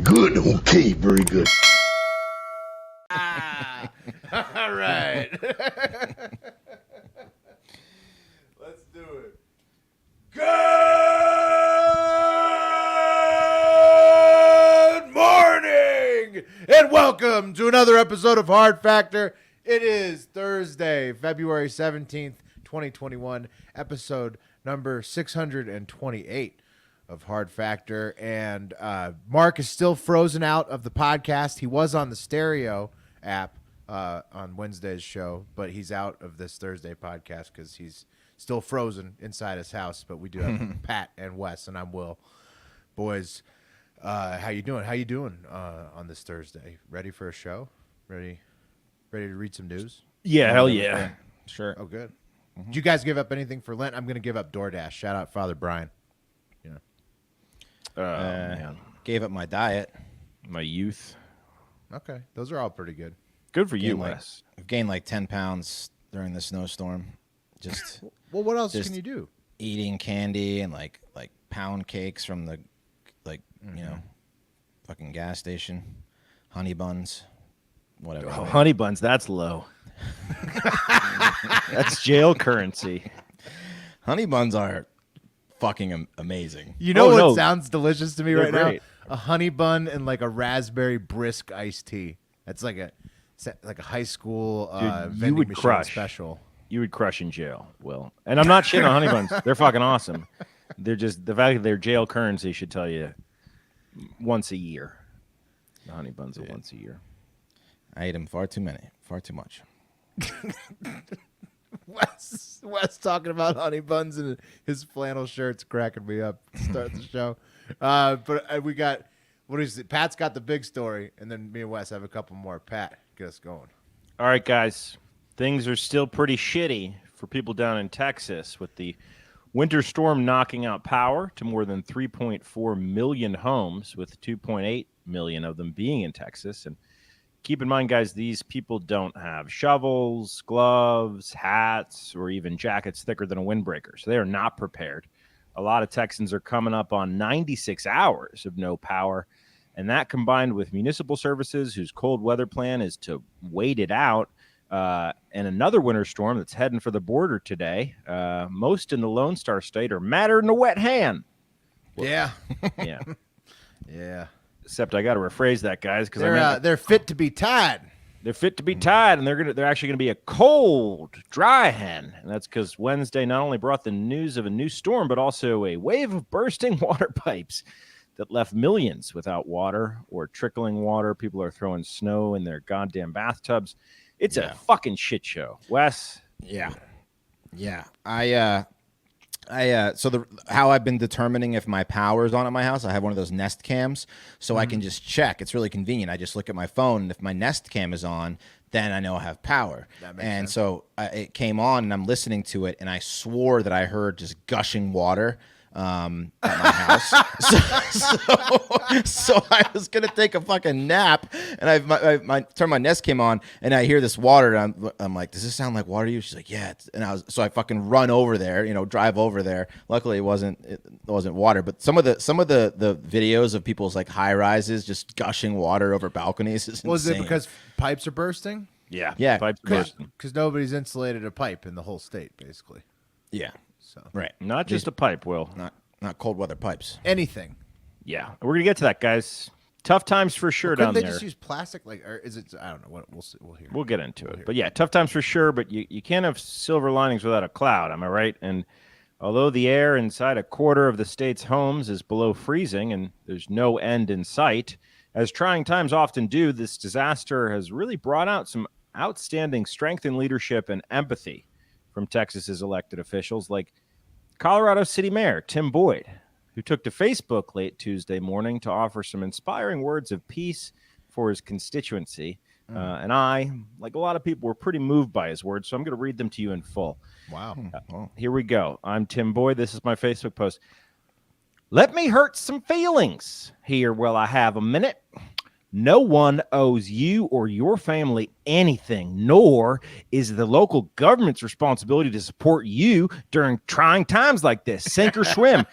good. Okay, very good. All right. Let's do it. Good morning and welcome to another episode of Hard Factor. It is Thursday, February 17th, 2021, episode number 628 of Hard Factor. And Mark is still frozen out of the podcast. He was on the stereo app on Wednesday's show, but he's out of this Thursday podcast because he's still frozen inside his house. But we do have Pat and Wes, and I'm Will. Boys, how you doing? How you doing on this Thursday? Ready for a show? Ready to read some news? Yeah, hell yeah. Sure. Oh, good. Did you guys give up anything for Lent? I'm going to give up DoorDash. Shout out Father Brian. Man. Gave up my diet. My youth. Okay. Those are all pretty good. Good for you, Gained Wes. I've gained like 10 pounds during the snowstorm. Just Well, what else Just- can you do? eating candy and like pound cakes from the fucking gas station, honey buns, whatever. Oh, honey buns, that's low. That's jail currency. Honey buns are fucking amazing. You know Oh, what no. sounds delicious to me They're right great. now? A honey bun and like a raspberry brisk iced tea. That's like a high school Dude, you vending would machine crush. special. You would crush in jail, Will. And I'm not shitting on honey buns. They're fucking awesome. They're just, the fact that they're jail currency should tell you once a year. The honey buns are once a year. I ate them far too much. Wes talking about honey buns and his flannel shirts cracking me up to start the show. But we got, what is it? Pat's got the big story, and then me and Wes have a couple more. Pat, get us going. All right, guys. Things are still pretty shitty for people down in Texas with the winter storm knocking out power to more than 3.4 million homes, with 2.8 million of them being in Texas. And keep in mind, guys, these people don't have shovels, gloves, hats, or even jackets thicker than a windbreaker. So they are not prepared. A lot of Texans are coming up on 96 hours of no power. And that, combined with municipal services whose cold weather plan is to wait it out, and another winter storm that's heading for the border today. Most in the Lone Star State are madder than a wet hand. Yeah. Yeah. Yeah. Except I got to rephrase that, guys, because They're fit to be tied. they're fit to be tied, and they're actually going to be a cold, dry hen. And that's because Wednesday not only brought the news of a new storm, but also a wave of bursting water pipes that left millions without water or trickling water. People are throwing snow in their goddamn bathtubs. It's a fucking shit show. Wes? Yeah. How I've been determining if my power is on at my house, I have one of those Nest cams, so I can just check. It's really convenient. I just look at my phone, and if my Nest cam is on, then I know I have power. That makes and sense. so it came on, and I'm listening to it, and I swore that I heard just gushing water at my house. So I was gonna take a fucking nap, and I turned my Nest came on, and I hear this water, and I'm like, does this sound like water to you? She's like, yeah. So I fucking run over there, drive over there. Luckily, it wasn't water, but some of the videos of people's like high rises just gushing water over balconies is Was insane. it because pipes are bursting? Yeah. Yeah. Pipes bursting. Because nobody's insulated a pipe in the whole state, basically. Yeah, So right. Not just a pipe, Will. Not cold weather pipes. anything. Yeah. We're going to get to that, guys. Tough times for sure Couldn't down they there. just use plastic? Or is it? I don't know. We'll see. We'll hear. We'll get into it. But yeah, tough times for sure, but you can't have silver linings without a cloud, am I right? And although the air inside a quarter of the state's homes is below freezing and there's no end in sight, as trying times often do, this disaster has really brought out some outstanding strength in leadership and empathy from Texas's elected officials, like Colorado City Mayor Tim Boyd, who took to Facebook late Tuesday morning to offer some inspiring words of peace for his constituency. And I, like a lot of people, were pretty moved by his words, so I'm going to read them to you in full. Wow. Here we go. I'm Tim Boyd. This is my Facebook post. Let me hurt some feelings here while I have a minute. No one owes you or your family anything, nor is the local government's responsibility to support you during trying times like this. Sink or swim.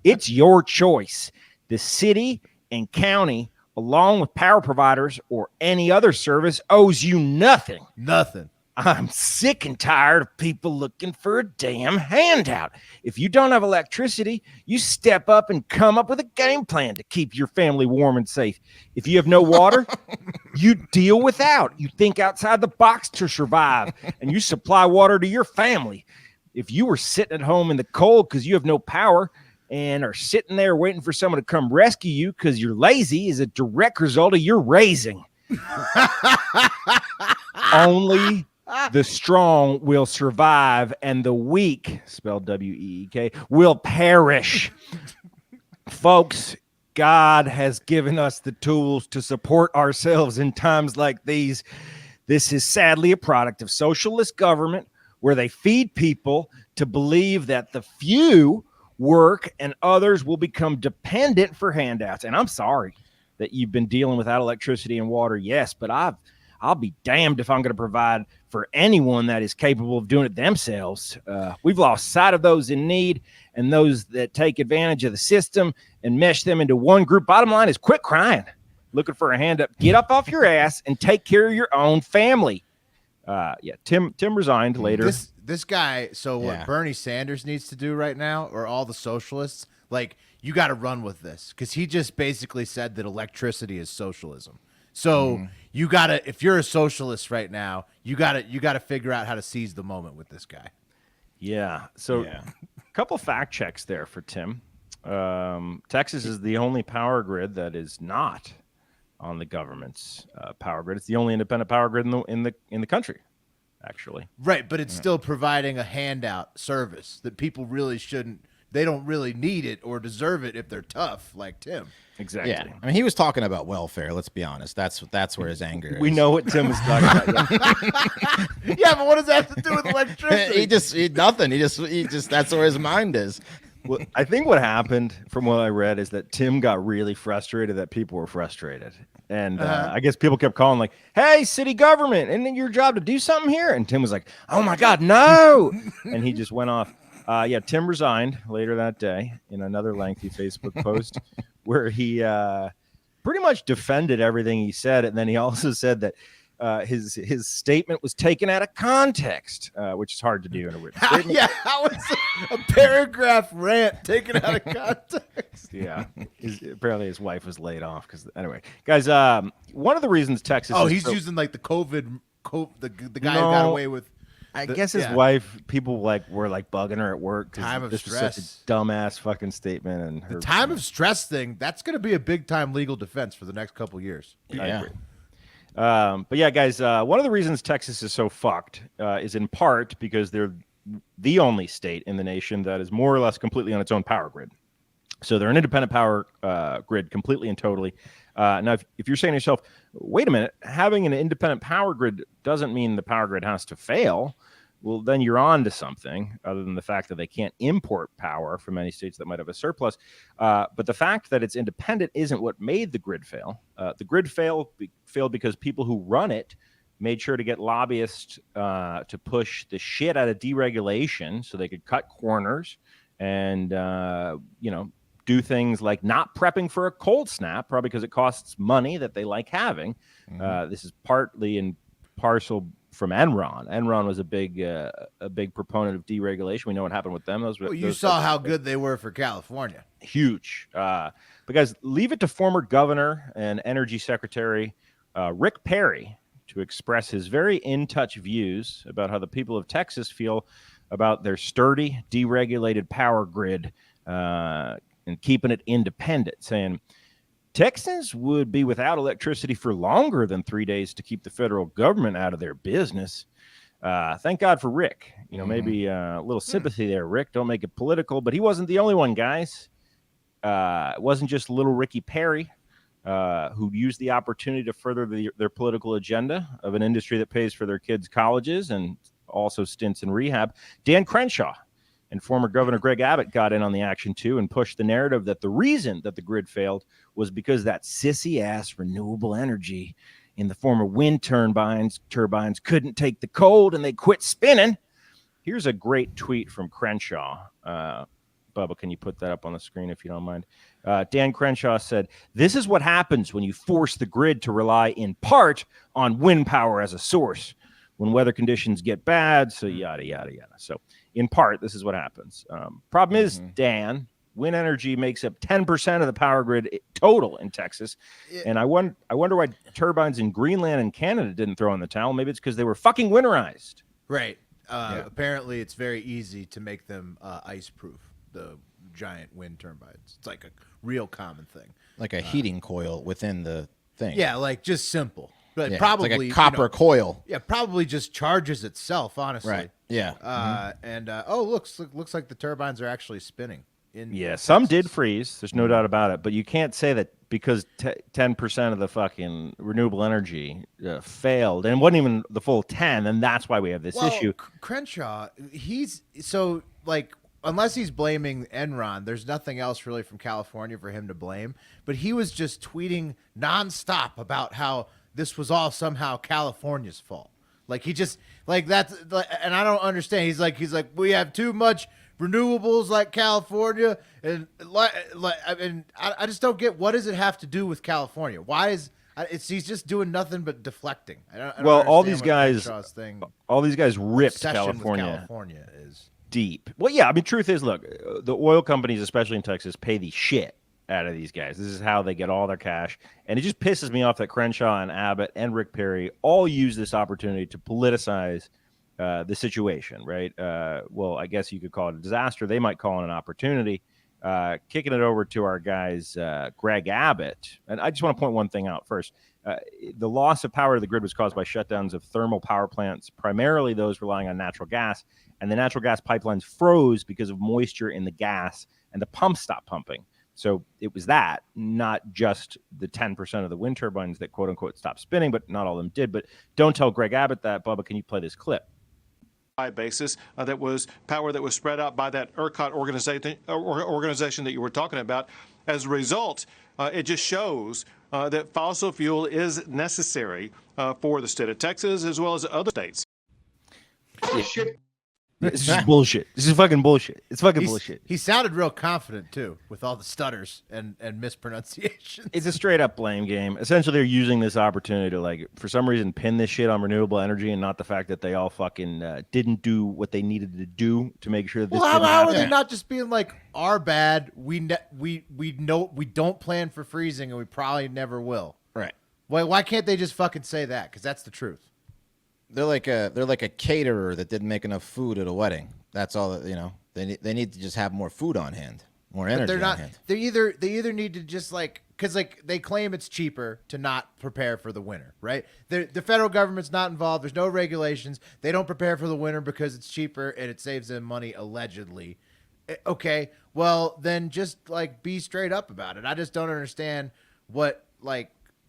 It's your choice. The city and county along with power providers or any other service, owes you nothing. Nothing. I'm sick and tired of people looking for a damn handout. If you don't have electricity, you step up and come up with a game plan to keep your family warm and safe. If you have no water, you deal without. You think outside the box to survive, and you supply water to your family. If you were sitting at home in the cold because you have no power and are sitting there waiting for someone to come rescue you because you're lazy, is a direct result of your raising. Only the strong will survive, and the weak, spelled W-E-E-K, will perish. Folks, God has given us the tools to support ourselves in times like these. This is sadly a product of socialist government where they feed people to believe that the few work and others will become dependent for handouts. And I'm sorry that you've been dealing without electricity and water. Yes, but I'll be damned if I'm going to provide for anyone that is capable of doing it themselves. We've lost sight of those in need and those that take advantage of the system and mesh them into one group. Bottom line is quit crying, looking for a hand up. Get up off your ass and take care of your own family. Tim resigned later. This guy, what Bernie Sanders needs to do right now, or all the socialists, like, you got to run with this, because he just basically said that electricity is socialism. So you gotta, if you're a socialist right now, you gotta figure out how to seize the moment with this guy. Yeah. So a couple fact checks there for Tim. Texas is the only power grid that is not on the government's power grid. It's the only independent power grid in the country, actually. Right, but it's still providing a handout service that people really shouldn't. They don't really need it or deserve it if they're tough, like Tim. Exactly. Yeah, I mean, he was talking about welfare. Let's be honest. That's where his anger is. We know what Tim was talking about. Yeah. Yeah, but what does that have to do with electricity? Nothing. He just that's where his mind is. Well, I think what happened, from what I read, is that Tim got really frustrated that people were frustrated. And I guess people kept calling like, hey, city government, isn't it your job to do something here? And Tim was like, oh, my God, no. And he just went off. Tim resigned later that day in another lengthy Facebook post where he pretty much defended everything he said. And then he also said that his statement was taken out of context, which is hard to do in a written statement. How was a paragraph rant taken out of context? Yeah. Apparently his wife was laid off. Anyway, guys, one of the reasons Texas he's using like the COVID the guy who got away with. I guess his wife, people were bugging her at work. Time of this stress. Was such a dumbass fucking statement. And the time of stress thing, that's going to be a big time legal defense for the next couple years. I agree. But yeah, guys, one of the reasons Texas is so fucked is in part because they're the only state in the nation that is more or less completely on its own power grid. So they're an independent power grid completely and totally. Now, if you're saying to yourself, wait a minute, having an independent power grid doesn't mean the power grid has to fail. Well, then you're on to something other than the fact that they can't import power from any states that might have a surplus. But the fact that it's independent isn't what made the grid fail. The grid failed because people who run it made sure to get lobbyists to push the shit out of deregulation so they could cut corners and, do things like not prepping for a cold snap, probably because it costs money that they like having. This is partly and parcel from Enron. Enron was a big proponent of deregulation. We know what happened with them. You saw how good they were for California. Huge. But guys, leave it to former governor and energy secretary Rick Perry to express his very in-touch views about how the people of Texas feel about their sturdy, deregulated power grid and keeping it independent, saying Texans would be without electricity for longer than 3 days to keep the federal government out of their business. Thank God for Rick. Maybe a little sympathy there, Rick. Don't make it political, but he wasn't the only one, guys. It wasn't just little Ricky Perry who used the opportunity to further their political agenda of an industry that pays for their kids' colleges and also stints in rehab. Dan Crenshaw and former Governor Greg Abbott got in on the action too and pushed the narrative that the reason that the grid failed was because that sissy-ass renewable energy in the form of wind turbines couldn't take the cold and they quit spinning. Here's a great tweet from Crenshaw. Bubba, can you put that up on the screen if you don't mind? Dan Crenshaw said, "This is what happens when you force the grid to rely in part on wind power as a source. When weather conditions get bad, so yada, yada, yada. So in part, this is what happens. Problem is, Dan, wind energy makes up 10% of the power grid total in Texas. And I wonder why turbines in Greenland and Canada didn't throw in the towel. Maybe it's because they were fucking winterized. Right. Apparently, it's very easy to make them ice-proof, the giant wind turbines. It's like a real common thing. Like a heating coil within the thing. Yeah, like just simple. But Yeah, probably it's like a copper coil. Yeah, probably just charges itself, honestly. Right. Yeah. And looks like the turbines are actually spinning. Some did freeze. There's no doubt about it. But you can't say that because 10% of the fucking renewable energy failed, and it wasn't even the full 10, and that's why we have this issue. Crenshaw, unless he's blaming Enron, there's nothing else really from California for him to blame. But he was just tweeting nonstop about how this was all somehow California's fault. Like he just like that's and I don't understand. He's like we have too much renewables like California, and I just don't get, what does it have to do with California? Why is he's just doing nothing but deflecting? I don't all these guys ripped California. California is deep. Well, yeah, I mean, truth is, look, the oil companies, especially in Texas, pay the shit out of these guys. This is how they get all their cash, and it just pisses me off that Crenshaw and Abbott and Rick Perry all use this opportunity to politicize the situation, right? Well, I guess you could call it a disaster. They might call it an opportunity. Kicking it over to our guys, Greg Abbott. And I just want to point one thing out first. The loss of power to the grid was caused by shutdowns of thermal power plants, primarily those relying on natural gas. And the natural gas pipelines froze because of moisture in the gas, and the pumps stopped pumping. So it was that, not just the 10% of the wind turbines that, quote unquote, stopped spinning, but not all of them did. But don't tell Greg Abbott that. Bubba, can you play this clip? Basis that was power that was spread out by that ERCOT organization that you were talking about. As a result, it just shows that fossil fuel is necessary for the state of Texas as well as other states. Shit. This is bullshit. This is fucking bullshit. It's fucking bullshit. He sounded real confident, too, with all the stutters and mispronunciations. It's a straight-up blame game. Essentially, they're using this opportunity to, like, for some reason, pin this shit on renewable energy, and not the fact that they all fucking didn't do what they needed to do to make sure this didn't happen. How are they not just being like, our bad, we know we don't plan for freezing, and we probably never will. Right. Why can't they just fucking say that? Because that's the truth. They're like a caterer that didn't make enough food at a wedding. That's all that, they need to just have more food on hand, more energy on hand. They either need to just because they claim it's cheaper to not prepare for the winter, right? The federal government's not involved. There's no regulations. They don't prepare for the winter because it's cheaper and it saves them money, allegedly. Okay, well then just be straight up about it. I just don't understand what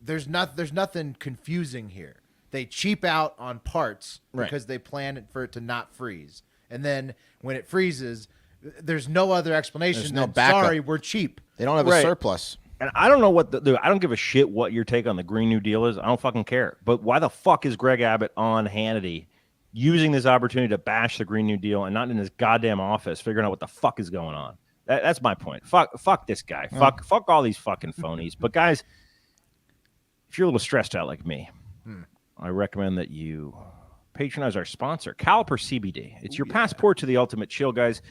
there's nothing confusing here. They cheap out on parts because they plan for it to not freeze. And then when it freezes, there's no other explanation. There's no backup. Sorry, we're cheap. They don't have a surplus. And I don't know I don't give a shit what your take on the Green New Deal is. I don't fucking care. But why the fuck is Greg Abbott on Hannity using this opportunity to bash the Green New Deal and not in his goddamn office figuring out what the fuck is going on? That's my point. Fuck this guy. Fuck all these fucking phonies. But guys, if you're a little stressed out like me, I recommend that you patronize our sponsor, Caliper CBD. It's your passport to the ultimate chill, guys.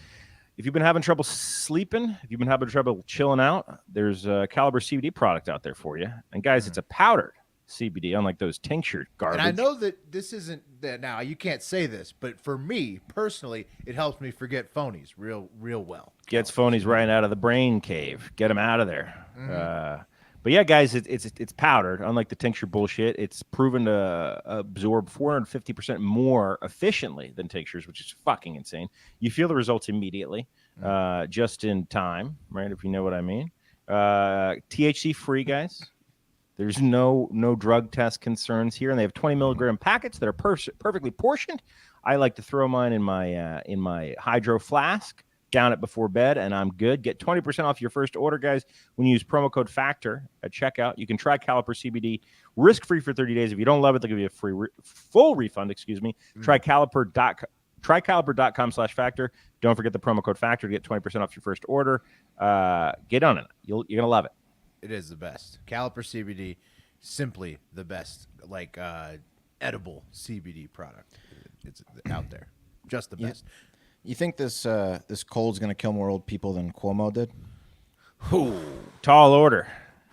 If you've been having trouble sleeping, if you've been having trouble chilling out, there's a Caliper CBD product out there for you. And guys, it's a powdered CBD, unlike those tincture garbage. And I know that this isn't that now. You can't say this, but for me personally, it helps me forget phonies real well. Gets phonies right out of the brain cave. Get them out of there. But yeah, guys, it's powdered. Unlike the tincture bullshit, it's proven to absorb 450% more efficiently than tinctures, which is fucking insane. You feel the results immediately, just in time, right? If you know what I mean. THC free, guys. There's no drug test concerns here, and they have 20 milligram packets that are perfectly portioned. I like to throw mine in my hydro flask. Down it before bed, and I'm good. Get 20% off your first order, guys, when you use promo code FACTOR at checkout. You can try Caliper CBD risk-free for 30 days. If you don't love it, they'll give you a full refund, Try Caliper.com/factor. Don't forget the promo code Factor to get 20% off your first order. Get on it. You're gonna love it. It is the best. Caliper CBD, simply the best, like edible CBD product. It's out there, just the best. You think this cold's gonna kill more old people than Cuomo did? Tall order.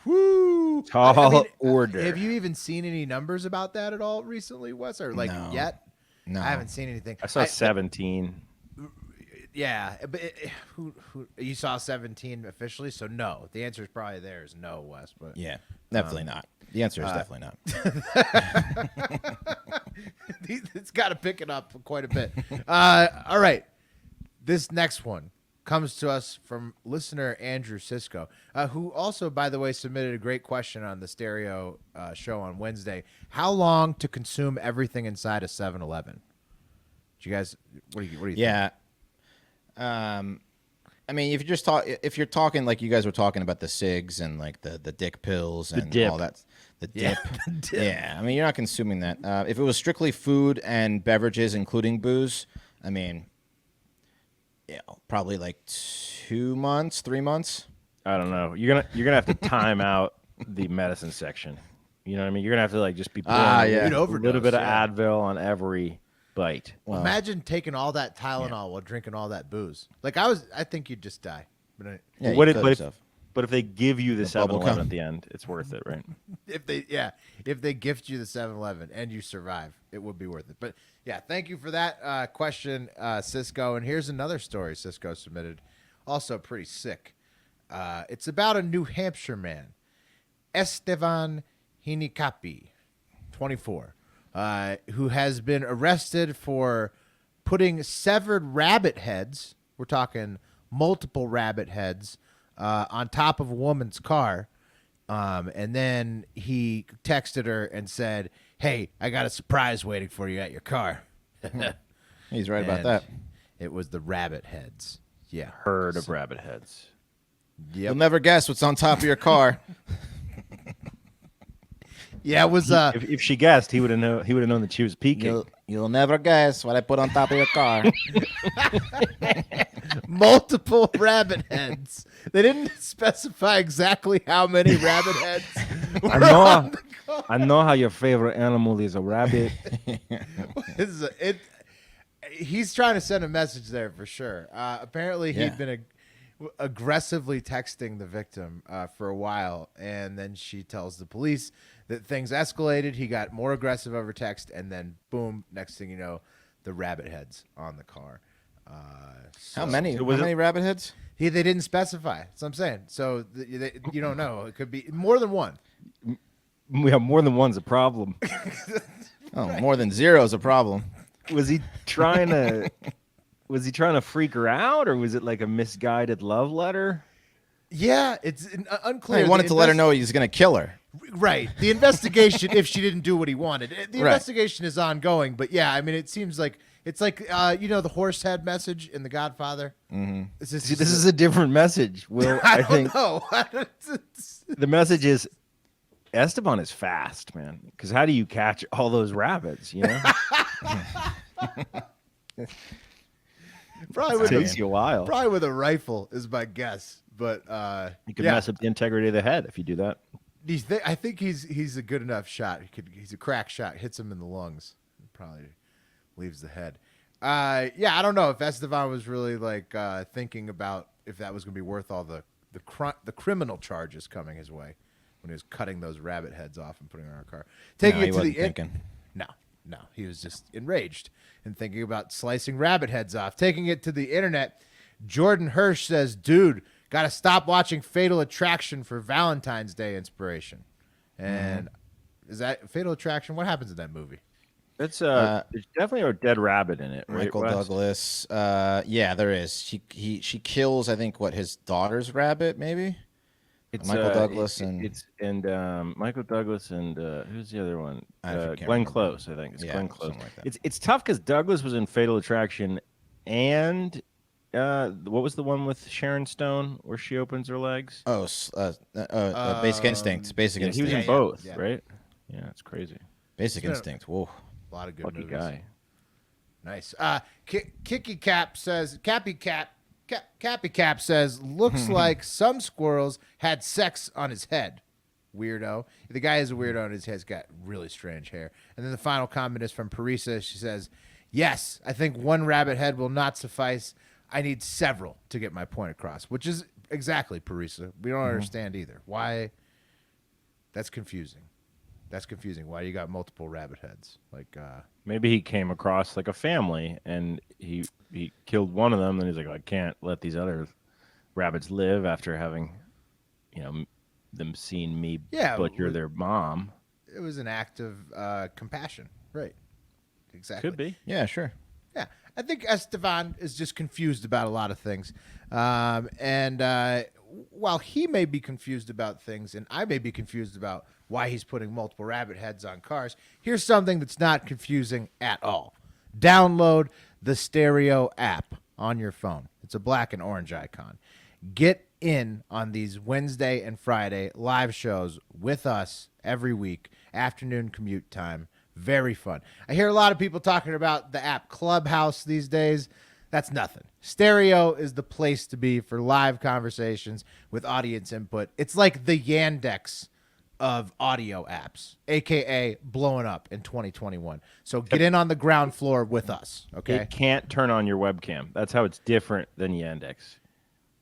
Woo! Tall order. Have you even seen any numbers about that at all recently, Wes? Or like No. yet? No, I haven't seen anything. I saw 17. Yeah, but who you saw 17 officially? So no. The answer is probably there is no, Wes. But Yeah, definitely not. The answer is definitely not. it's got to pick it up quite a bit. All right, this next one comes to us from listener Andrew Sisko, who also, by the way, submitted a great question on the Stereo show on Wednesday. How long to consume everything inside a 7-Eleven? Do you guys? What do you think? Yeah. I mean, if you're talking like you guys were talking about the cigs and like the dick pills and dip. all that, the Yeah, dip. the dip. Yeah, I mean, you're not consuming that. If it was strictly food and beverages, including booze, I mean, yeah, probably like 2 months, 3 months. I don't know. You're gonna have to time out the medicine section. You know what I mean? You're gonna have to like just be pouring yeah. a You'd little overdose, bit of yeah. Advil on every bite. Well, Imagine taking all that Tylenol while drinking all that booze. Like I think you'd just die. But yeah, What you if- kill but if- yourself. But if they give you the bubble 7-Eleven gum. at the end, it's worth it, right? if they gift you the 7-Eleven and you survive, it would be worth it. But yeah, thank you for that question, Cisco. And here's another story Cisco submitted, also pretty sick. It's about a New Hampshire man, Estevan Hinikapi, 24, who has been arrested for putting severed rabbit heads, we're talking multiple rabbit heads, on top of a woman's car. And then he texted her and said, "Hey, I got a surprise waiting for you at your car." He's right about And that. It was the rabbit heads. Yeah. Herd of rabbit heads. You'll never guess what's on top of your car. Yeah, it was If she guessed, he would have known that she was peeking. You'll never guess what I put on top of your car. multiple rabbit heads. They didn't specify exactly how many rabbit heads. I know how your favorite animal is a rabbit. He's trying to send a message there for sure. Apparently, Yeah. he'd been aggressively texting the victim for a while, and then she tells the police that things escalated. He got more aggressive over text, and then boom, next thing you know, the rabbit heads on the car. How many? So How was it- many rabbit heads? They didn't specify. That's what I'm saying. So you don't know. It could be more than one. We have more than one's a problem. Oh, more than zero is a problem. Was he trying to freak her out, or was it like a misguided love letter? Yeah, it's unclear. He wanted The to let her know he's going to kill her. Right. The investigation, if she didn't do what he wanted, the Right. investigation is ongoing. But yeah, I mean, it seems like it's like the horse head message in The Godfather. Mm-hmm. See, this is a different message. Will I think know. the message is Esteban is fast, man. Because how do you catch all those rabbits? You know, probably it takes you a while. probably with a rifle is my guess. But You could yeah. mess up the integrity of the head if you do that. I think he's a good enough shot. He's a crack shot. Hits him in the lungs. Probably leaves the head. Yeah, I don't know if Estevan was really like thinking about if that was going to be worth all the criminal charges coming his way when he was cutting those rabbit heads off and putting them in our car. Taking No, it he to the wasn't thinking. No, he was just enraged and thinking about slicing rabbit heads off. Taking it to the internet, Jordan Hirsch says, "Dude, got to stop watching Fatal Attraction for Valentine's Day inspiration." And is that Fatal Attraction? What happens in that movie? It's there's definitely a dead rabbit in it, right? Michael Wes? Douglas. Yeah, there is. She kills, I think, his daughter's rabbit, maybe? It's Michael Douglas Michael Douglas and who's the other one? I can't Glenn remember. Close, I think. It's Yeah, Glenn Close. something like that. It's tough because Douglas was in Fatal Attraction, and what was the one with Sharon Stone where she opens her legs? Oh, Basic Instinct. Basic Yeah, he was Instinct. in both, yeah. right? Yeah, it's crazy. Basic Yeah. Instinct. Whoa. A lot of good Lucky movies. guy. Nice. Kicky Cap says, Cappy Cap says, looks like some squirrels had sex on his head. Weirdo. The guy is a weirdo and his head's got really strange hair. And then the final comment is from Parisa. She says, yes, I think one rabbit head will not suffice. I need several to get my point across, which is exactly Parisa. We don't understand either. Why? That's confusing. Why you got multiple rabbit heads? Like, maybe he came across like a family and he killed one of them. And he's like, I can't let these other rabbits live after having, them seeing me butcher their mom. It was an act of compassion, right? Exactly. Could be. Yeah, sure. Yeah, I think Estevan is just confused about a lot of things, and while he may be confused about things, and I may be confused about why he's putting multiple rabbit heads on cars, here's something that's not confusing at all. Download the Stereo app on your phone. It's a black and orange icon. Get in on these Wednesday and Friday live shows with us every week, afternoon commute time. Very fun. I hear a lot of people talking about the app Clubhouse these days. That's nothing. Stereo is the place to be for live conversations with audience input. It's like the Yandex of audio apps, a.k.a. blowing up in 2021. So get in on the ground floor with us, okay? It can't turn on your webcam. That's how it's different than Yandex.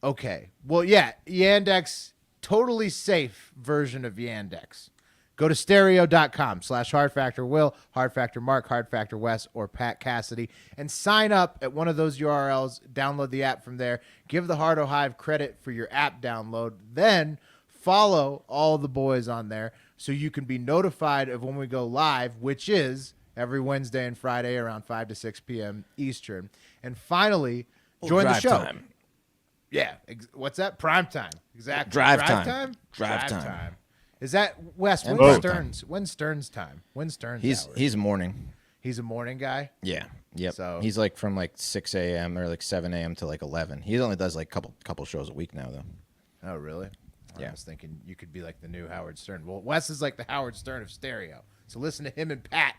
Okay. Well, yeah, Yandex, totally safe version of Yandex. Go to stereo.com/hardfactorwill, hardfactormark, hardfactorwes, or Pat Cassidy, and sign up at one of those URLs. Download the app from there. Give the Hardo Hive credit for your app download. Then follow all the boys on there so you can be notified of when we go live, which is every Wednesday and Friday around 5 to 6 p.m. Eastern. And finally, join the show. Time. Yeah. What's that? Prime time. Exactly. Drive time. Is that Wes? And When's vote Stearns? When's Stearns time? When's Stearns? He's morning. He's a morning guy. Yeah. Yep. So he's like from like 6 a.m. or like 7 a.m. to like 11. He only does like couple shows a week now though. Oh really? Yeah. I was thinking you could be like the new Howard Stern. Well, Wes is like the Howard Stern of stereo. So listen to him and Pat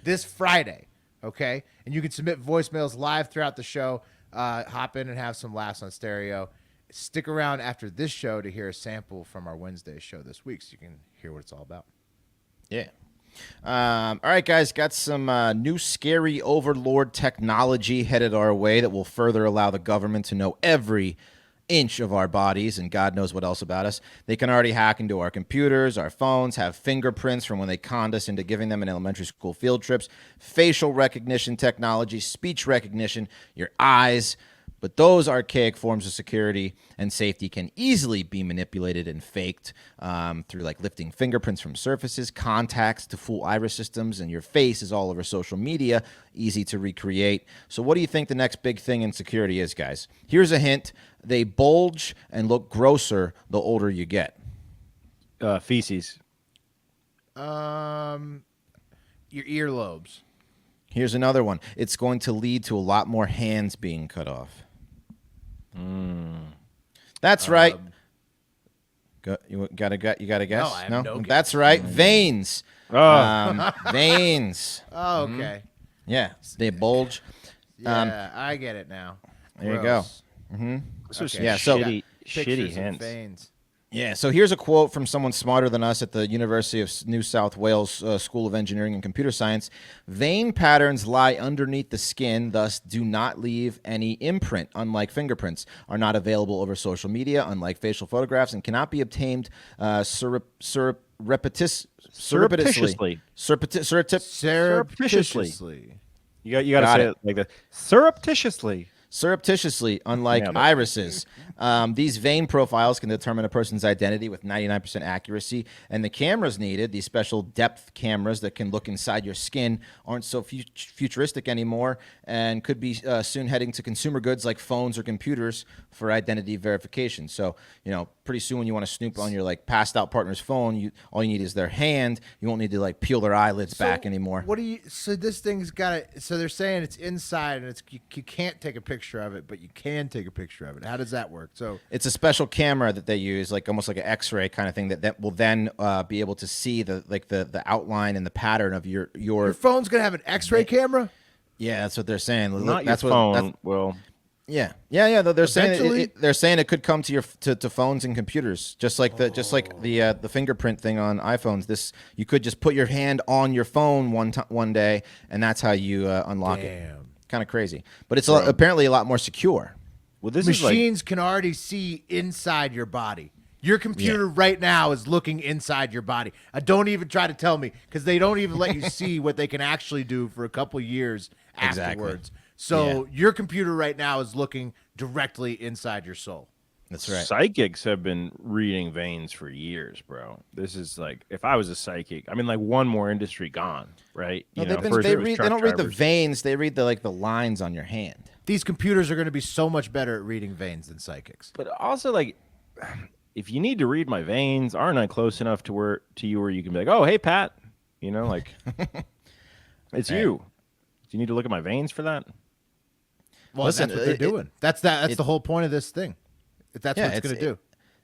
this Friday, okay? And you can submit voicemails live throughout the show. Hop in and have some laughs on stereo. Stick around after this show to hear a sample from our Wednesday show this week so you can hear what it's all about. Yeah. All right, guys, got some new scary overlord technology headed our way that will further allow the government to know every inch of our bodies and God knows what else about us. They can already hack into our computers, our phones, have fingerprints from when they conned us into giving them in elementary school field trips, facial recognition technology, speech recognition, your eyes. But those archaic forms of security and safety can easily be manipulated and faked through like lifting fingerprints from surfaces, contacts to full iris systems, and your face is all over social media, easy to recreate. So what do you think the next big thing in security is, guys? Here's a hint. They bulge and look grosser the older you get. Feces. Your earlobes. Here's another one. It's going to lead to a lot more hands being cut off. That's right. You got a guess? No, I have no guess. That's right. Veins. Veins. Oh, okay. Yeah, they bulge. Yeah, I get it now. There you go. This was Okay. Yeah, so- shitty Pictures of hints. veins. Yeah, so here's a quote from someone smarter than us at the University of New South Wales School of Engineering and Computer Science. Vein patterns lie underneath the skin, thus do not leave any imprint, unlike fingerprints, are not available over social media, unlike facial photographs, and cannot be obtained surreptitiously. Surreptitiously. Surreptitiously. You got to Got say it. it like that. Surreptitiously. Surreptitiously, unlike Yeah, but- irises. These vein profiles can determine a person's identity with 99% accuracy, and the cameras needed, these special depth cameras that can look inside your skin, aren't so futuristic anymore and could be soon heading to consumer goods like phones or computers for identity verification. So, pretty soon when you want to snoop on your like passed out partner's phone, all you need is their hand. You won't need to like peel their eyelids back anymore. So this thing's got it. So they're saying it's inside and you can't take a picture of it, but you can take a picture of it. How does that work? So it's a special camera that they use, like almost like an X-ray kind of thing that will then be able to see the outline and the pattern of your your phone's gonna have an X-ray camera. Yeah, that's what they're saying. Not That's your what. phone. Well, Yeah. They're saying Eventually- they're saying it could come to your to phones and computers, just like the fingerprint thing on iPhones. This you could just put your hand on your phone one day, and that's how you unlock it. Damn. Kind of crazy, but it's apparently a lot more secure. well, this is like Machines can already see inside your body. Your computer right now is looking inside your body. Don't even try to tell me, because they don't even let you see what they can actually do for a couple years afterwards. So your computer right now is looking directly inside your soul. That's right. psychics have been reading veins for years, bro. This is like if I was a psychic, I mean, like one more industry gone, right? No, You know, first they it was truck don't read the drivers. veins. They read the lines on your hand. These computers are going to be so much better at reading veins than psychics. But also, like, if you need to read my veins, aren't I close enough to you where you can be like, oh, hey, Pat, you know, like, it's you. Do you need to look at my veins for that? Well, Listen, that's what they're doing. That's the whole point of this thing. That's what it's going to do.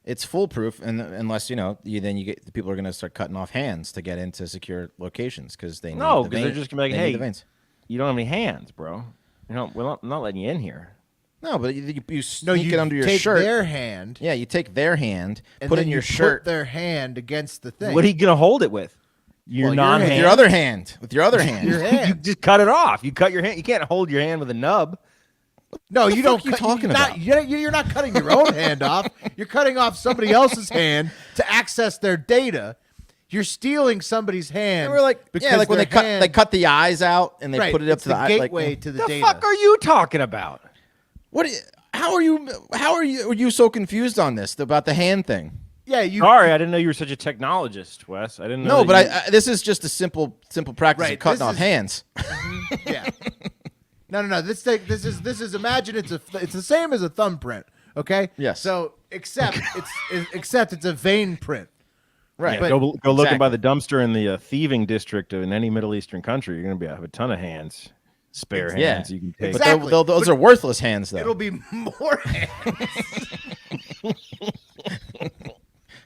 It's foolproof, and unless you get the people are going to start cutting off hands to get into secure locations because they No, need the because they're vein- just gonna be they like, need hey, the veins. you don't have any hands, bro. You know, I'm not letting you in here. No, but you No, sneak you it under your take shirt. their hand, Yeah, you take their hand, and put it then in your you shirt. put their hand against the thing. What are you gonna hold it with? Your Well, your non hand. With your other hand. With your other hand. Your You hand. just cut it off. You cut your hand. You can't hold your hand with a nub. No, you don't. fuck are you cut- talking you're about? You're not cutting your own hand off. You're cutting off somebody else's hand to access their data. You're stealing somebody's hand. They were like, because like when their they hand- cut the eyes out and they right, put it up it's to the eye. gateway Like, to the The data. fuck are you talking about? what? How are you so confused on this about the hand thing? Yeah, you. Sorry, I didn't know you were such a technologist, Wes. I didn't know. No, that but this is just a simple practice Right, of cutting this off is- hands. Yeah. No. This is. Imagine it's the same as a thumbprint. Okay. Yes. So except it's a vein print. Right. Yeah, but- go looking by Exactly. the dumpster in the thieving district in any Middle Eastern country. You're gonna have a ton of hands, spare Yeah. hands you can take. But Exactly. those are worthless hands, though. It'll be more hands.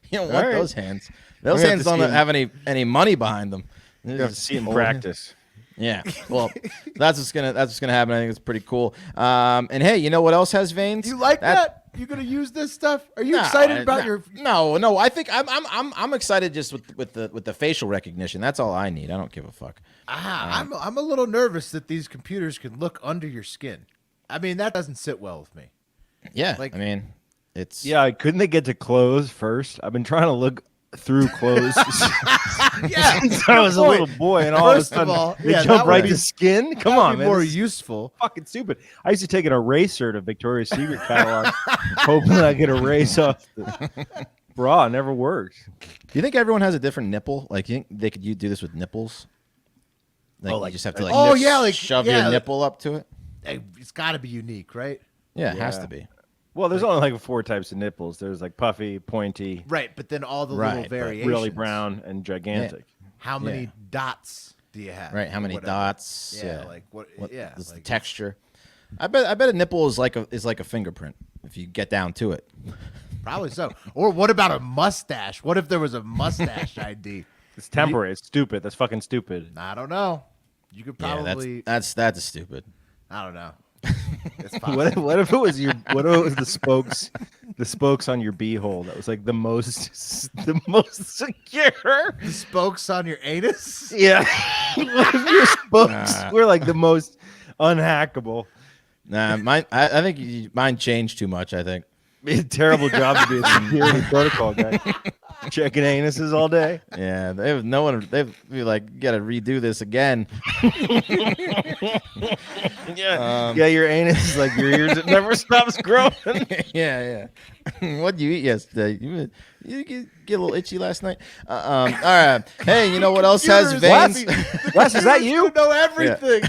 You don't want All right. those hands. We're Those gonna hands have to don't see have any money behind them. You have to see it in practice. Yeah. Well, that's what's gonna happen. I think it's pretty cool. And hey, you know what else has veins? You like that? You gonna use this stuff? Are you excited about your? No. I think I'm excited just with the facial recognition. That's all I need. I don't give a fuck. I'm a little nervous that these computers can look under your skin. I mean, that doesn't sit well with me. Yeah. Like- I mean, it's Yeah, couldn't they get to clothes first? I've been trying to look through clothes Yeah, since I was a little boy, and all First of a of sudden all, they yeah, jump that right would to be- skin. Come That'd on, be man. more this is useful. fucking stupid. I used to take an eraser to Victoria's Secret catalog, hoping I could erase off the bra. It never worked. Do you think everyone has a different nipple? Like, you think you do this with nipples? Like, Oh, like- you just have to shove yeah, your like- nipple up to it. Hey, it's got to be unique, right? Yeah, it has Yeah. to be. Well, there's only like 4 types of nipples. There's like puffy, pointy, Right, but then all the Right, little but variations. really brown, and gigantic. How many Yeah. dots do you have? Right? How or many whatever? dots? Yeah, like what? Yeah, What's the like, texture? I bet a nipple is like a fingerprint if you get down to it. probably so. Or what about a mustache? What if there was a mustache ID? It's temporary. It's stupid. That's fucking stupid. I don't know. You could Yeah, probably. that's stupid. I don't know. It's possible. What if it was the spokes on your beehole that was like the most secure? The spokes on your anus? Yeah. What if your spokes were like the most unhackable? Nah, I think mine changed too much. I think. Be a terrible job to be a security protocol guy. Checking anuses all day. Yeah, they've be like, you gotta redo this again. Yeah. Yeah, your anus is like your ears. It never stops growing. Yeah. What did you eat yesterday? You get a little itchy last night. All right. Hey, you know what else has veins? Wes, is that you? You know everything.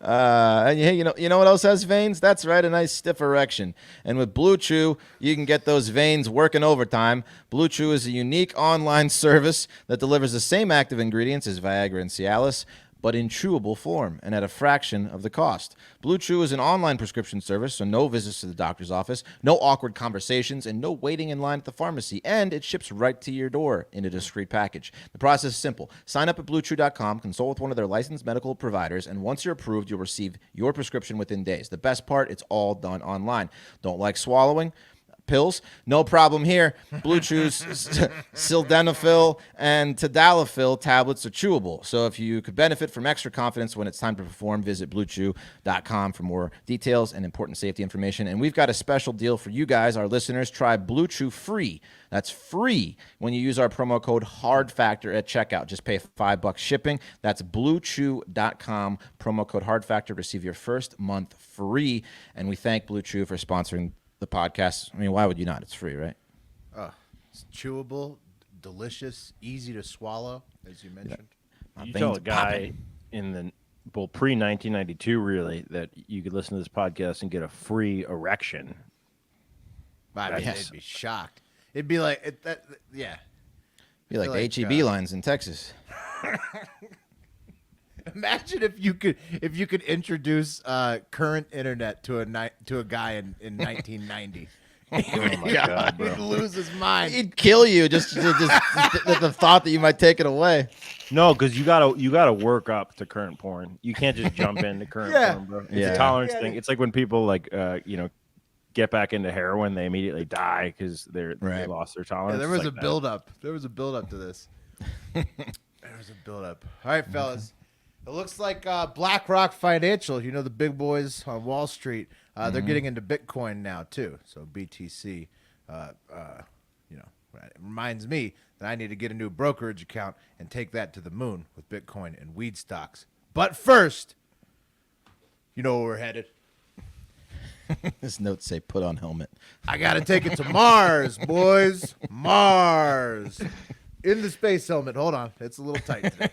And hey, you know what else has veins? That's right, a nice stiff erection. And with Blue Chew, you can get those veins working overtime. Blue Chew is a unique online service that delivers the same active ingredients as Viagra and Cialis, but in chewable form and at a fraction of the cost. Blue Chew is an online prescription service, so no visits to the doctor's office, no awkward conversations, and no waiting in line at the pharmacy. And it ships right to your door in a discreet package. The process is simple. Sign up at BlueChew.com, consult with one of their licensed medical providers, and once you're approved, you'll receive your prescription within days. The best part, it's all done online. Don't like swallowing pills? No problem here. Blue Chew's sildenafil and tadalafil tablets are chewable. So if you could benefit from extra confidence when it's time to perform, visit BlueChew.com for more details and important safety information. And we've got a special deal for you guys, our listeners. Try Blue Chew free. That's free when you use our promo code HARDFACTOR at checkout. Just pay $5 shipping. That's BlueChew.com, promo code HARDFACTOR. Receive your first month free. And we thank Blue Chew for sponsoring the podcast. I mean, why would you not? It's free, right? It's chewable, delicious, easy to swallow, as you mentioned. You tell a guy in the pre-1992 really that you could listen to this podcast and get a free erection. They'd be shocked. It'd be like, yeah. Be like the HEB lines in Texas. Imagine if you could introduce current internet to a guy in 1990. Oh my God, bro. He'd lose his mind. He'd kill you just the thought that you might take it away. No, because you gotta work up to current porn. You can't just jump into current porn, bro. It's a tolerance thing. It's like when people get back into heroin, they immediately die because they lost their tolerance. Yeah, there was like a buildup. There was a buildup to this. There was a buildup. All right, fellas. It looks like BlackRock Financial, the big boys on Wall Street, they're getting into Bitcoin now, too. So BTC, it reminds me that I need to get a new brokerage account and take that to the moon with Bitcoin and weed stocks. But first, you know where we're headed. This notes say put on helmet. I got to take it to Mars, boys. Mars. In the space helmet. Hold on. It's a little tight today.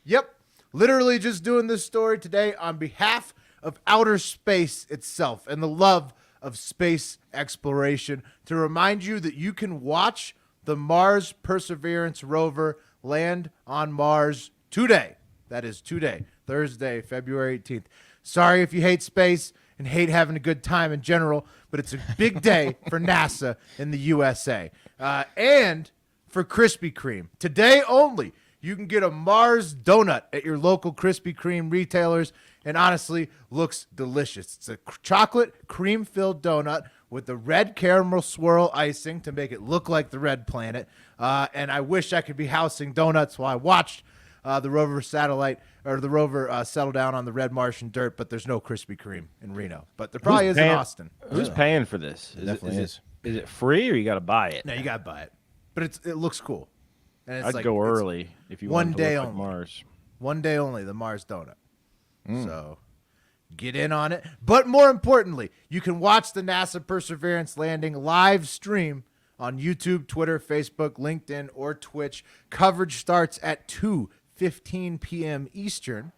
Yep. Literally just doing this story today on behalf of outer space itself and the love of space exploration to remind you that you can watch the Mars Perseverance rover land on Mars today. That is today, Thursday, February 18th. Sorry if you hate space and hate having a good time in general, but it's a big day for NASA in the USA. And for Krispy Kreme. Today only, you can get a Mars donut at your local Krispy Kreme retailers, and honestly, looks delicious. It's a chocolate cream-filled donut with the red caramel swirl icing to make it look like the red planet. And I wish I could be housing donuts while I watched the rover settle down on the red Martian dirt, but there's no Krispy Kreme in Reno. But there probably is in Austin. Who's paying for this? Is it free or you got to buy it? No, you got to buy it. But it looks cool. And it's I'd go early if you want to look like Mars. One day only, the Mars donut. So get in on it. But more importantly, you can watch the NASA Perseverance landing live stream on YouTube, Twitter, Facebook, LinkedIn, or Twitch. Coverage starts at 2:15 p.m. Eastern,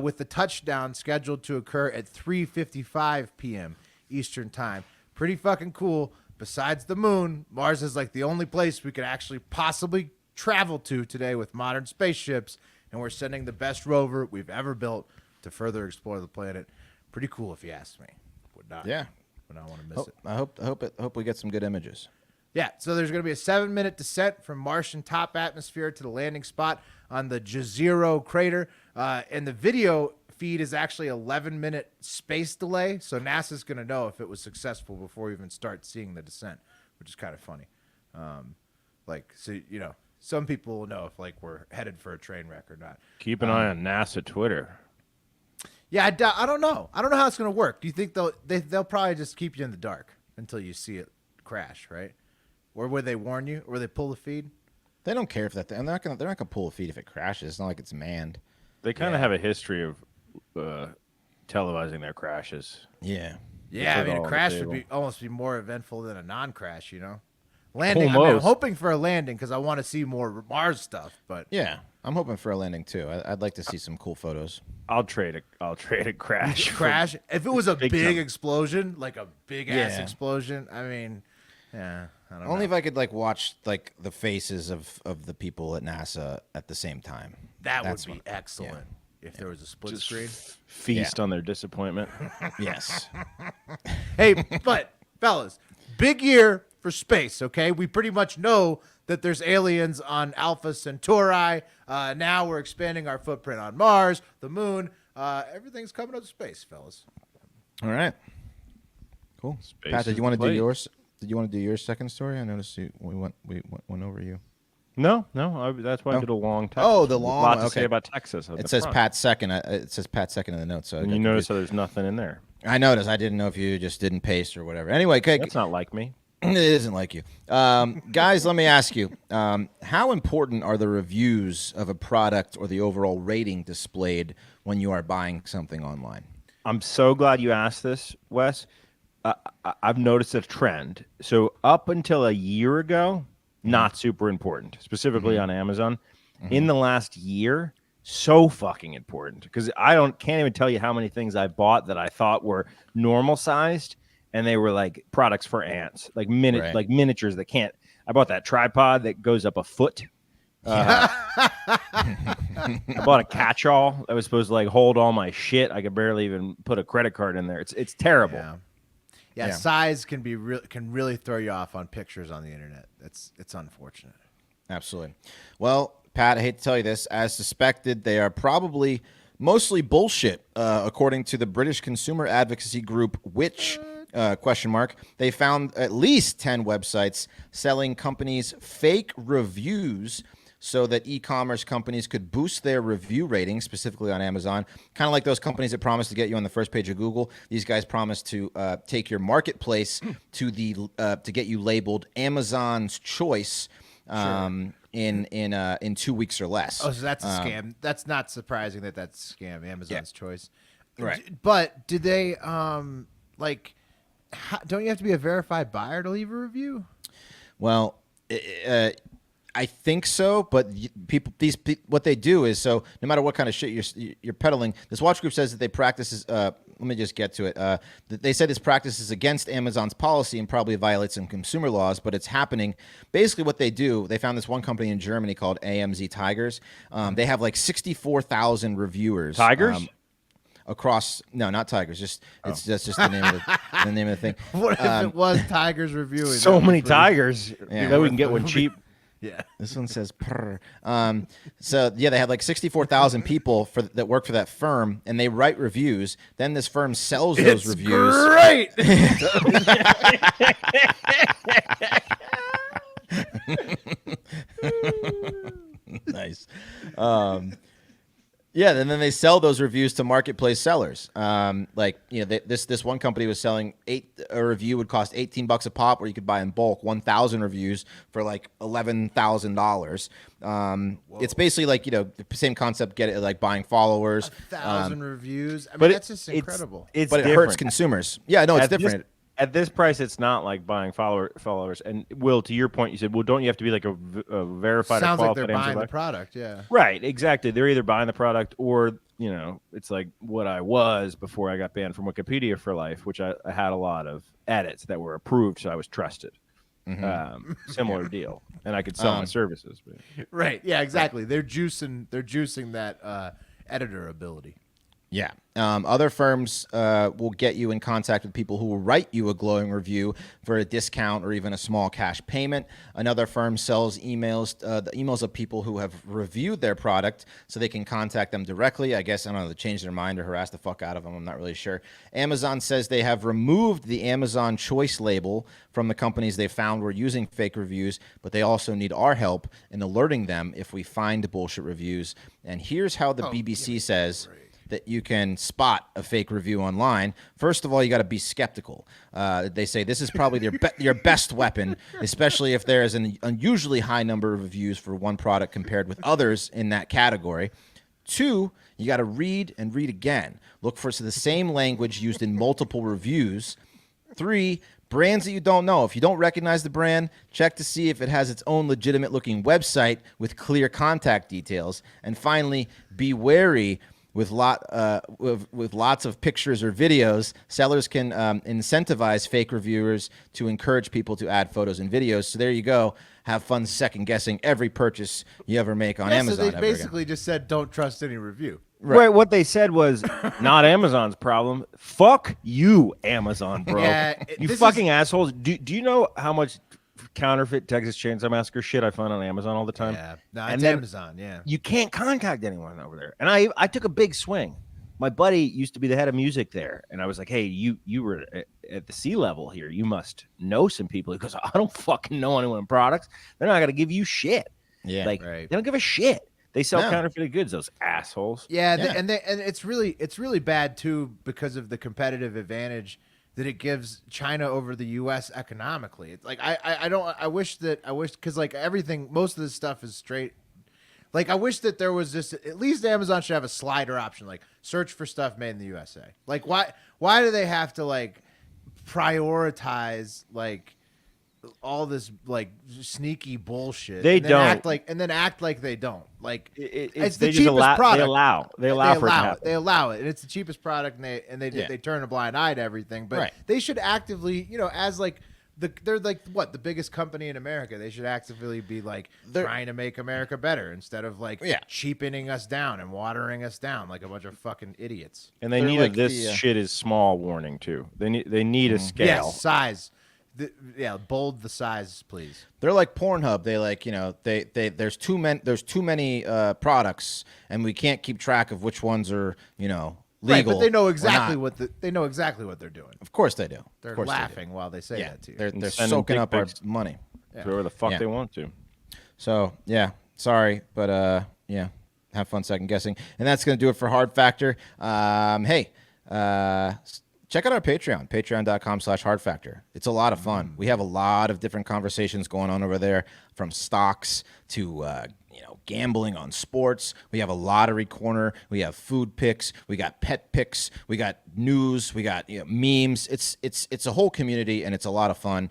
with the touchdown scheduled to occur at 3:55 p.m. Eastern time. Pretty fucking cool. Besides the moon, Mars is like the only place we could actually possibly travel to today with modern spaceships, and we're sending the best rover we've ever built to further explore the planet. Pretty cool, if you ask me. Would not want to miss it. I hope we get some good images. Yeah, so there's going to be a 7-minute descent from Martian top atmosphere to the landing spot on the Jezero crater, and the video feed is actually 11-minute space delay, so NASA's going to know if it was successful before we even start seeing the descent, which is kind of funny. Some people will know if we're headed for a train wreck or not. Keep an eye on NASA Twitter. Yeah, I don't know. I don't know how it's going to work. Do you think they'll probably just keep you in the dark until you see it crash, right? Or would they warn you? Or would they pull the feed? They don't care if that. They're not gonna pull a feed if it crashes. It's not like it's manned. They kind of have a history of televising their crashes. Yeah. Yeah, I mean, a crash would almost be more eventful than a non-crash, Landing, I'm hoping for a landing because I want to see more Mars stuff. But yeah, I'm hoping for a landing too. I'd like to see some cool photos. I'll trade a crash. Crash. If it was a big explosion, like a big ass explosion, I mean, yeah. I don't know. If I could watch the faces of the people at NASA at the same time. That That's would be excellent if there was a split Just screen. feast on their disappointment. Yes. Hey, but fellas, big year for space. Okay, we pretty much know that there's aliens on Alpha Centauri. Now we're expanding our footprint on Mars, the moon. Everything's coming up to space, fellas. All right. Cool. Space Pat, is did you the want to do place. yours? Did you want to do your second story? I noticed we went over you. No, that's why I did a long text. Oh, the There's long a lot one, to say okay. about Texas. It says Pat second. It says Pat second in the notes. So I And got you notice confused. that there's nothing in there. I noticed. I didn't know if you just didn't paste or whatever. Anyway, okay. That's not like me. It isn't like you. Guys, let me ask you, how important are the reviews of a product or the overall rating displayed when you are buying something online? I'm so glad you asked this, Wes. I've noticed a trend. So up until a year ago, not super important, specifically on Amazon. In the last year, so fucking important, because can't even tell you how many things I bought that I thought were normal sized, and they were like products for ants, like like miniatures that can't. I bought that tripod that goes up a foot. I bought a catch-all that was supposed to like hold all my shit. I could barely even put a credit card in there. It's terrible. Yeah. Yeah. Size can really throw you off on pictures on the internet. It's unfortunate. Absolutely. Well, Pat, I hate to tell you this. As suspected, they are probably mostly bullshit, according to the British consumer advocacy group, which... ? They found at least 10 websites selling companies fake reviews so that e-commerce companies could boost their review ratings, specifically on Amazon. Kind of like those companies that promise to get you on the first page of Google. These guys promise to take your marketplace to get you labeled Amazon's Choice in 2 weeks or less. Oh, so that's a scam. That's not surprising that that's a scam. Amazon's Choice. Right. But did they don't you have to be a verified buyer to leave a review? Well, I think so, but what they do is, so no matter what kind of shit you're peddling, this watch group says that they practices. Let me just get to it. They said this practice is against Amazon's policy and probably violates some consumer laws, but it's happening. Basically, what they do, they found this one company in Germany called AMZ Tigers. They have like 64,000 reviewers. Tigers? Across, no, not Tigers. That's just the name of the name of the thing. What if it was Tigers reviewing? So many tigers. Yeah. That we can get one cheap. Yeah. This one says purr. So yeah, they had like 64,000 people that work for that firm, and they write reviews. Then this firm sells those reviews. Great. Nice. Yeah, and then they sell those reviews to marketplace sellers. This one company was selling a review would cost $18 a pop, or you could buy in bulk 1,000 reviews for like $11,000. It's basically like the same concept. Get it like buying followers. 1,000 reviews. I mean, But that's just incredible. It's but it different. hurts consumers. Yeah, no, it's different. At this price, it's not like buying followers. And Will, to your point, you said, well, don't you have to be like a verified Sounds or like qualified they're Amazon buying the buyer? product. Yeah. Right, exactly. They're either buying the product or, it's like what I was before I got banned from Wikipedia for life, which I had a lot of edits that were approved, so I was trusted. Similar deal. And I could sell my services. But. Right. Yeah. Exactly. They're juicing that editor ability. Yeah. Other firms will get you in contact with people who will write you a glowing review for a discount or even a small cash payment. Another firm sells emails, the emails of people who have reviewed their product so they can contact them directly. I guess, I don't know, to change their mind or harass the fuck out of them. I'm not really sure. Amazon says they have removed the Amazon Choice label from the companies they found were using fake reviews, but they also need our help in alerting them if we find bullshit reviews. And here's how the BBC says that you can spot a fake review online. First of all, you got to be skeptical. They say this is probably your best weapon, especially if there is an unusually high number of reviews for one product compared with others in that category. 2, you got to read and read again. Look for the same language used in multiple reviews. 3, brands that you don't know. If you don't recognize the brand, check to see if it has its own legitimate looking website with clear contact details. And finally, be wary with lots of pictures or videos, sellers can incentivize fake reviewers to encourage people to add photos and videos. So there you go. Have fun second guessing every purchase you ever make on Amazon. So they basically just said, don't trust any review. Right. What they said was not Amazon's problem. Fuck you, Amazon, bro. Yeah, you fucking assholes. Do you know how much counterfeit Texas Chainsaw Massacre shit I find on Amazon all the time? Yeah, no, And it's then Amazon. Yeah, You can't contact anyone over there. And I took a big swing. My buddy used to be the head of music there, and I was like, "Hey, you were at the C level here. You must know some people." He goes, "I don't fucking know anyone in products. They're not gonna give you shit. Yeah, like right. they don't give a shit. They sell No. counterfeited goods. Those assholes." yeah, Yeah. and it's really bad too because of the competitive advantage that it gives China over the U.S. economically. It's like I wish because like everything, most of this stuff is straight. Like, I wish that there was just at least Amazon should have a slider option, like search for stuff made in the USA. Like, why do they have to like prioritize like all this like sneaky bullshit? They and then don't. act like they don't. Like, it's They the just cheapest allow, product. They allow for it to happen. They allow it, and it's the cheapest product, and they Yeah. they turn a blind eye to everything. But Right. they should actively, as like. They're like the biggest company in America. They should actively be like trying to make America better instead of like cheapening us down and watering us down like a bunch of fucking idiots. And they They're need like this the, shit is small warning too. They need a scale. Yes, size. Bold the size, please. They're like Pornhub. They like there's too many products, and we can't keep track of which ones are legal. Right, but they know or exactly not. what they're doing. Of course they do. They're Of course they do. laughing while they say Yeah, that to you. they're sending soaking dick up our pics. money. Whoever the fuck Yeah. they want to. So yeah, sorry, but yeah, have fun second guessing, and that's gonna do it for Hard Factor. Hey, check out our Patreon, patreon.com/Hard Factor. It's a lot of fun. We have a lot of different conversations going on over there, from stocks to gambling on sports. We have a lottery corner. We have food picks. We got pet picks. We got news. We got memes. It's a whole community, and it's a lot of fun.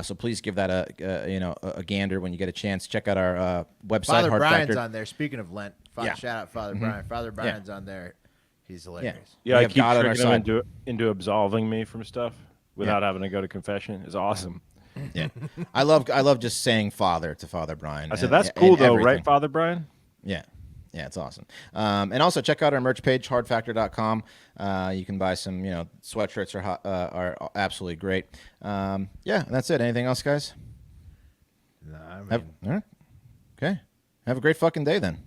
So please give that a gander when you get a chance. Check out our website. Father Hard Brian's Factor. on there. Speaking of Lent, Yeah. shout out Father Brian. Father Brian's on there. He's hilarious. Yeah, We I have keep God on our tricking them side. into absolving me from stuff without having to go to confession. It's awesome. Yeah, I love just saying Father to Father Brian. I said and- that's and cool though, everything. right, Father Brian? Yeah, it's awesome. And also check out our merch page, hardfactor.com. You can buy some, sweatshirts are absolutely great. And that's it. Anything else, guys? No, I mean, All right. Okay. Have a great fucking day then.